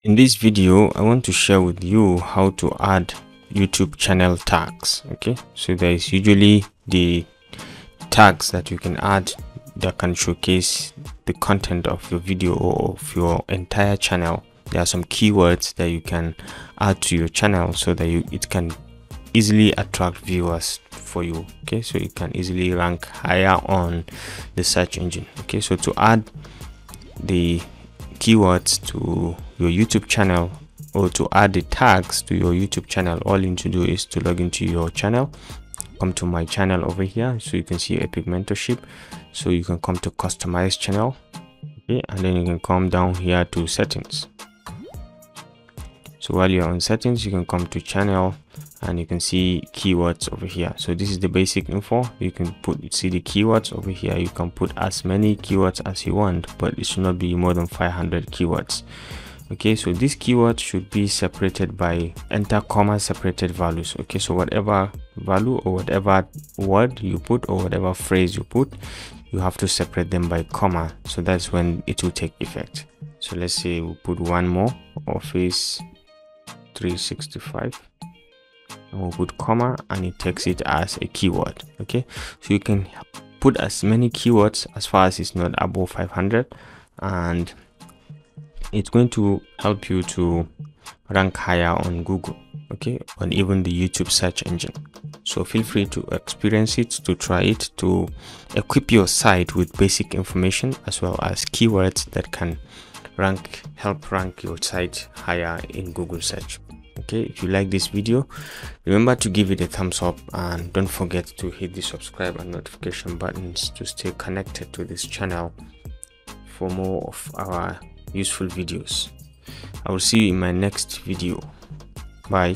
In this video, I want to share with you how to add YouTube channel tags. Okay, so there is usually the tags that you can add that can showcase the content of your video or of your entire channel. There are some keywords that you can add to your channel so that it can easily attract viewers for you. Okay, so it can easily rank higher on the search engine. Okay, so to add the keywords to your YouTube channel or to add the tags to your YouTube channel, all you need to do is to log into your channel, come to my channel over here, so you can see Epic Mentorship. So you can come to customize channel, okay, and then you can come down here to settings. So while you're on settings, you can come to channel and you can see keywords over here. So this is the basic info. You can see the keywords over here. You can put as many keywords as you want, but it should not be more than 500 keywords. Okay, so these keywords should be separated by enter comma separated values. Okay, so whatever value or whatever word you put or whatever phrase you put, you have to separate them by comma, so that's when it will take effect. So let's say we put one more, Office 365, and we'll put comma and it takes it as a keyword. Okay, so you can put as many keywords as far as it's not above 500, and it's going to help you to rank higher on Google, okay, on even the YouTube search engine. So feel free to experience it, to try it, to equip your site with basic information as well as keywords that can help rank your site higher in Google search. Okay, if you like this video, remember to give it a thumbs up and don't forget to hit the subscribe and notification buttons to stay connected to this channel for more of our useful videos. I will see you in my next video. Bye.